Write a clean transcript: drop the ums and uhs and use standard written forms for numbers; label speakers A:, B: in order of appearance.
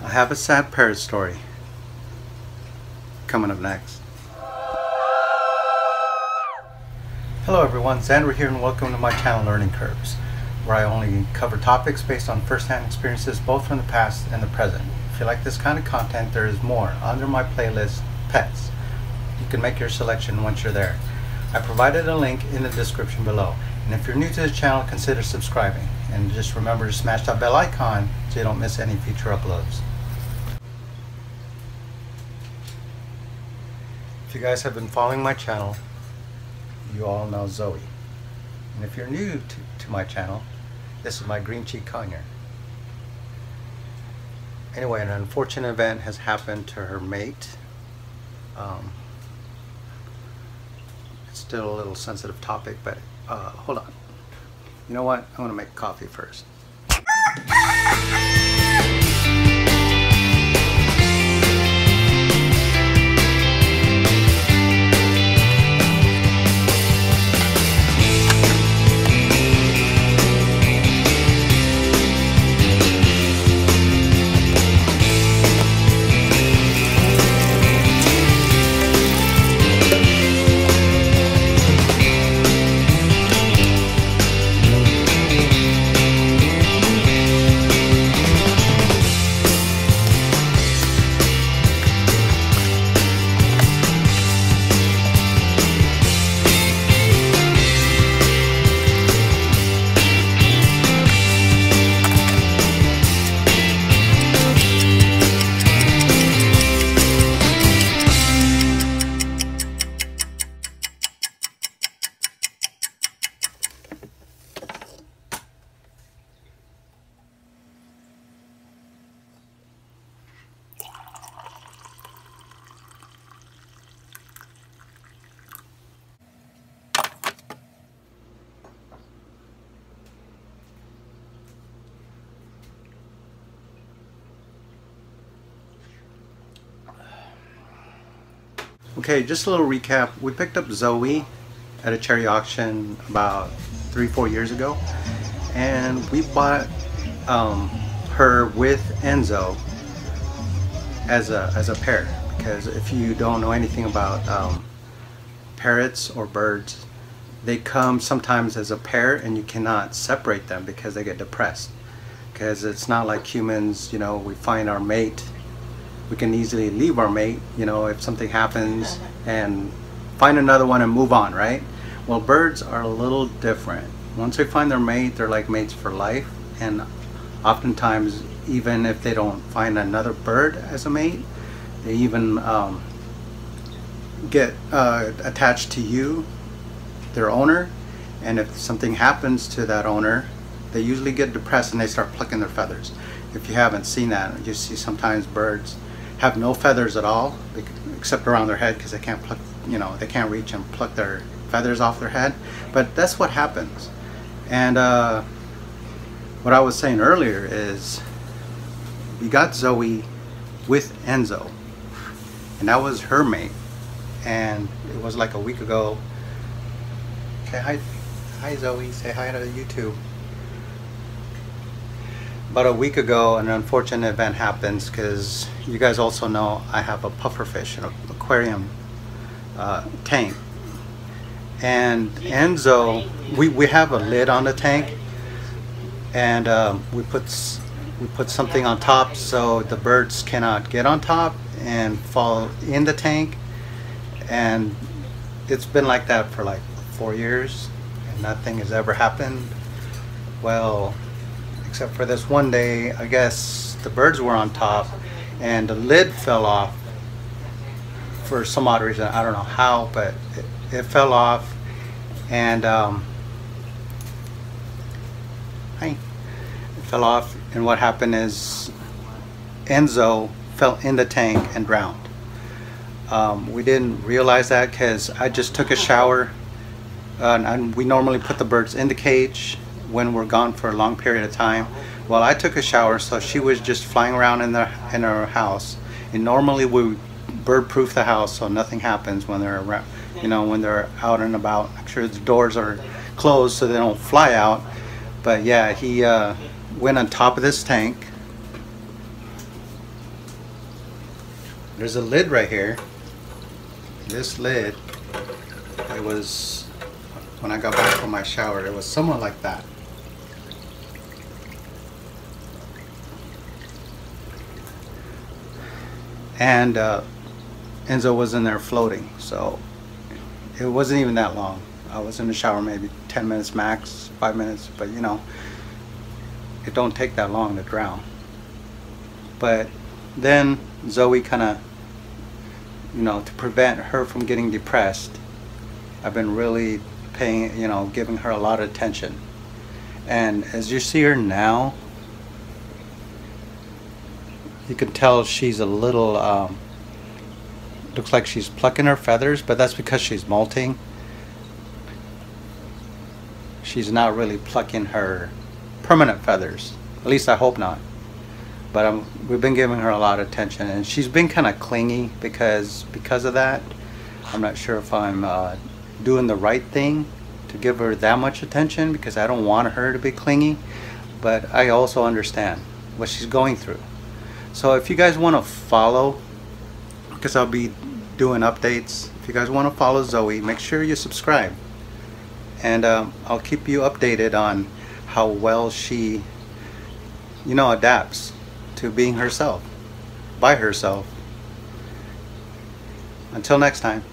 A: I have a sad parrot story coming up next. Hello everyone, Xander here and welcome to my channel Learning Curves, where I only cover topics based on first-hand experiences both from the past and the present. If you like this kind of content, there is more under my playlist, Pets. You can make your selection once you're there. I provided a link in the description below. And if you're new to the channel, consider subscribing. And just remember to smash that bell icon so you don't miss any future uploads. If you guys have been following my channel, you all know Zoe. And if you're new to my channel, this is my green cheek conure. Anyway, an unfortunate event has happened to her mate. It's still a little sensitive topic, but hold on. You know what? I'm gonna make coffee first. Okay, just a little recap. We picked up Zoe at a charity auction about 3-4 years ago, and we bought her with Enzo as a pair, because if you don't know anything about parrots or birds, they come sometimes as a pair and you cannot separate them because they get depressed, because it's not like humans. You know, we find our mate, we can easily leave our mate, you know, if something happens, and find another one and move on, right? Well, birds are a little different. Once they find their mate, they're like mates for life, and oftentimes, even if they don't find another bird as a mate, they even get attached to you, their owner, and if something happens to that owner, they usually get depressed and they start plucking their feathers. If you haven't seen that, you see sometimes birds have no feathers at all except around their head, because they can't pluck, you know, they can't reach and pluck their feathers off their head. But that's what happens. And what I was saying earlier is we got Zoe with Enzo, and that was her mate, and it was like a week ago. Okay, hi Zoe, say hi to YouTube. About a week ago, an unfortunate event happens, because you guys also know I have a pufferfish, an aquarium tank. And Enzo, we have a lid on the tank, and we put something on top so the birds cannot get on top and fall in the tank. And it's been like that for like 4 years, and nothing has ever happened. Well, except for this one day, I guess the birds were on top and the lid fell off for some odd reason. I don't know how, but it fell off, and it fell off, and what happened is Enzo fell in the tank and drowned. We didn't realize that because I just took a shower, and we normally put the birds in the cage when we're gone for a long period of time. Well, I took a shower, so she was just flying around in our house. And normally we bird proof the house so nothing happens when they're around, you know, when they're out and about. Make sure the doors are closed so they don't fly out. But yeah, he went on top of this tank, there's a lid right here. This lid, it was, when I got back from my shower, it was somewhat like that. And Enzo was in there floating, so it wasn't even that long. I was in the shower maybe 10 minutes max, 5 minutes, but you know, it don't take that long to drown. But then Zoe kind of, you know, to prevent her from getting depressed, I've been really paying, you know, giving her a lot of attention. And as you see her now, you can tell she's a little, looks like she's plucking her feathers, but that's because she's molting. She's not really plucking her permanent feathers. At least I hope not. But we've been giving her a lot of attention, and she's been kind of clingy because of that. I'm not sure if I'm doing the right thing to give her that much attention, because I don't want her to be clingy, but I also understand what she's going through. So if you guys want to follow, because I'll be doing updates, if you guys want to follow Zoe, make sure you subscribe, and I'll keep you updated on how well she, you know, adapts to being herself, by herself. Until next time.